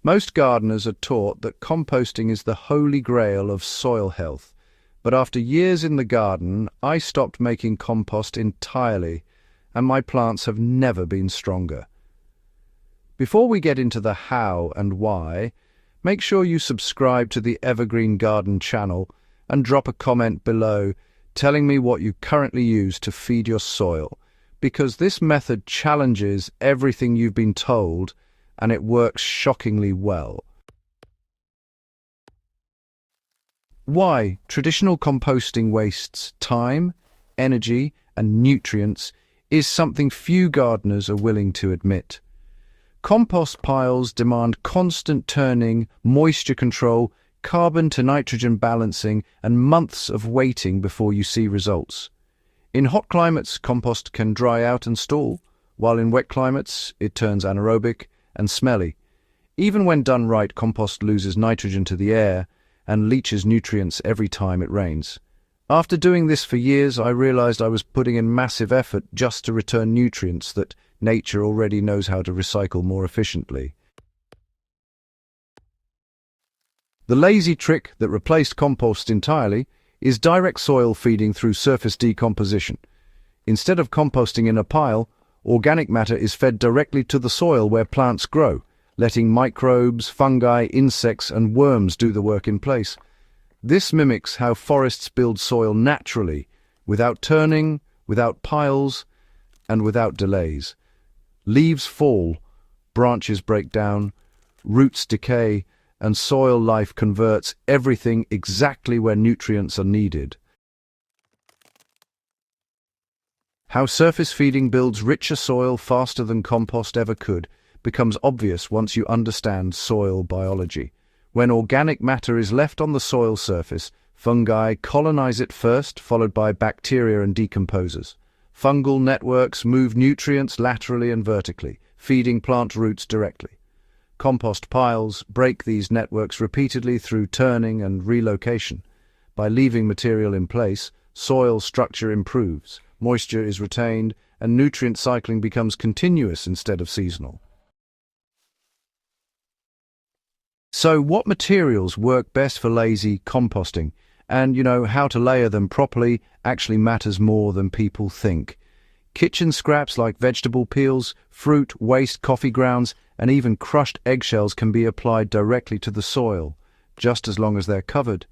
Most gardeners are taught that composting is the holy grail of soil health, but after years in the garden, I stopped making compost entirely, and my plants have never been stronger. Before we get into the how and why, make sure you subscribe to the Evergreen Garden channel and drop a comment below telling me what you currently use to feed your soil, because this method challenges everything you've been told and it works shockingly well. Why traditional composting wastes time, energy, and nutrients is something few gardeners are willing to admit. Compost piles demand constant turning, moisture control, carbon to nitrogen balancing, and months of waiting before you see results. In hot climates, compost can dry out and stall, while in wet climates, it turns anaerobic and smelly. Even when done right, compost loses nitrogen to the air and leaches nutrients every time it rains. After doing this for years, I realized I was putting in massive effort just to return nutrients that nature already knows how to recycle more efficiently. The lazy trick that replaced compost entirely is direct soil feeding through surface decomposition. Instead of composting in a pile, organic matter is fed directly to the soil where plants grow, letting microbes, fungi, insects, and worms do the work in place. This mimics how forests build soil naturally, without turning, without piles, and without delays. Leaves fall, branches break down, roots decay, and soil life converts everything exactly where nutrients are needed. How surface feeding builds richer soil faster than compost ever could becomes obvious once you understand soil biology. When organic matter is left on the soil surface, fungi colonize it first, followed by bacteria and decomposers. Fungal networks move nutrients laterally and vertically, feeding plant roots directly. Compost piles break these networks repeatedly through turning and relocation. By leaving material in place, soil structure improves, moisture is retained, and nutrient cycling becomes continuous instead of seasonal. So what materials work best for lazy composting? And, how to layer them properly actually matters more than people think. Kitchen scraps like vegetable peels, fruit, waste, coffee grounds, and even crushed eggshells can be applied directly to the soil, just as long as they're covered.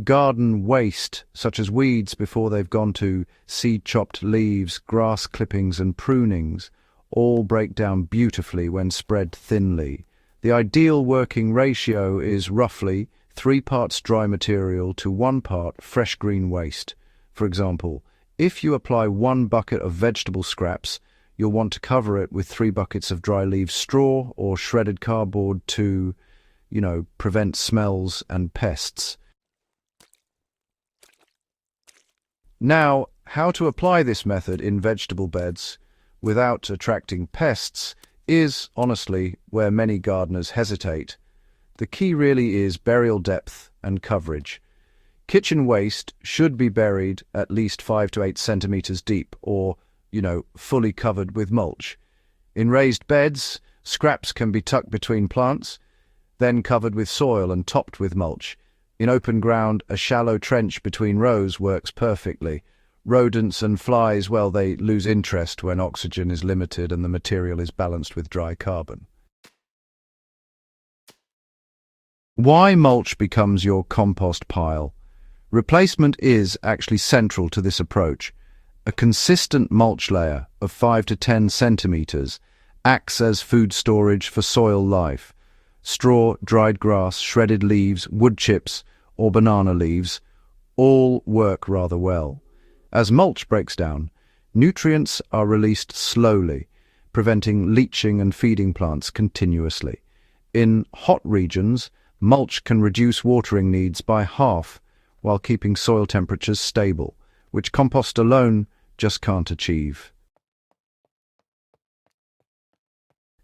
Garden waste, such as weeds before they've gone to seed-chopped leaves, grass clippings, and prunings, all break down beautifully when spread thinly. The ideal working ratio is roughly 3 parts dry material to 1 part fresh green waste. For example, if you apply 1 bucket of vegetable scraps, you'll want to cover it with 3 buckets of dry leaf straw or shredded cardboard to, prevent smells and pests. Now, how to apply this method in vegetable beds without attracting pests is, honestly, where many gardeners hesitate. The key really is burial depth and coverage. Kitchen waste should be buried at least 5 to 8 centimeters deep or, fully covered with mulch. In raised beds, scraps can be tucked between plants, then covered with soil and topped with mulch. In open ground, a shallow trench between rows works perfectly. Rodents and flies, well, they lose interest when oxygen is limited and the material is balanced with dry carbon. Why mulch becomes your compost pile? Replacement is actually central to this approach. A consistent mulch layer of 5 to 10 centimeters acts as food storage for soil life. Straw, dried grass, shredded leaves, wood chips, or banana leaves all work rather well. As mulch breaks down, nutrients are released slowly, preventing leaching and feeding plants continuously. In hot regions, mulch can reduce watering needs by half while keeping soil temperatures stable, which compost alone just can't achieve.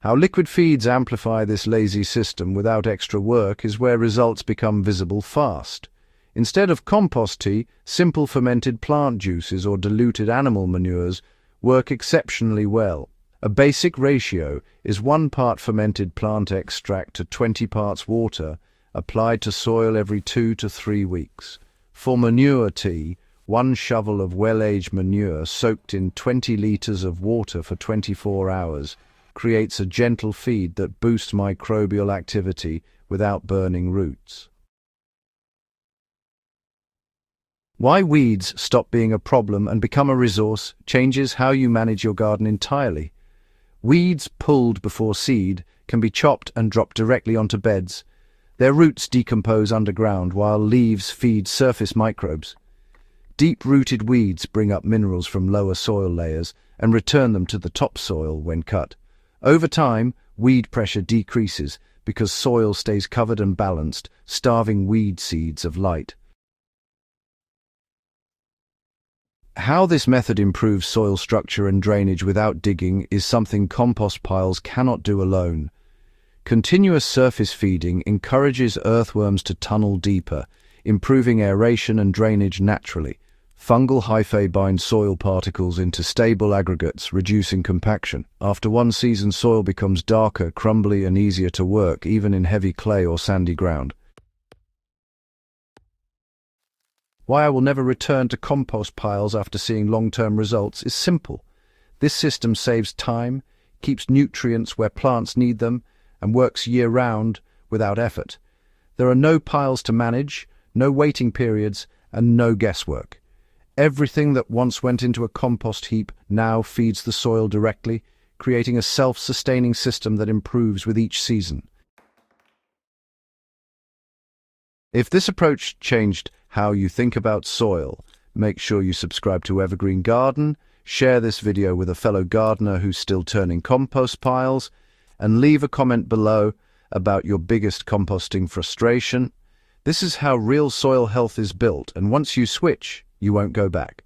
How liquid feeds amplify this lazy system without extra work is where results become visible fast. Instead of compost tea, simple fermented plant juices or diluted animal manures work exceptionally well. A basic ratio is 1 part fermented plant extract to 20 parts water, applied to soil every 2 to 3 weeks. For manure tea, 1 shovel of well-aged manure soaked in 20 liters of water for 24 hours creates a gentle feed that boosts microbial activity without burning roots. Why weeds stop being a problem and become a resource changes how you manage your garden entirely. Weeds pulled before seed can be chopped and dropped directly onto beds. Their roots decompose underground while leaves feed surface microbes. Deep-rooted weeds bring up minerals from lower soil layers and return them to the topsoil when cut. Over time, weed pressure decreases because soil stays covered and balanced, starving weed seeds of light. How this method improves soil structure and drainage without digging is something compost piles cannot do alone. Continuous surface feeding encourages earthworms to tunnel deeper, improving aeration and drainage naturally. Fungal hyphae bind soil particles into stable aggregates, reducing compaction. After one season, soil becomes darker, crumbly, and easier to work, even in heavy clay or sandy ground. Why I will never return to compost piles after seeing long-term results is simple. This system saves time, keeps nutrients where plants need them, and works year-round without effort. There are no piles to manage, no waiting periods, and no guesswork. Everything that once went into a compost heap now feeds the soil directly, creating a self-sustaining system that improves with each season. If this approach changed how you think about soil, make sure you subscribe to Evergreen Garden, share this video with a fellow gardener who's still turning compost piles, and leave a comment below about your biggest composting frustration. This is how real soil health is built, and once you switch, you won't go back.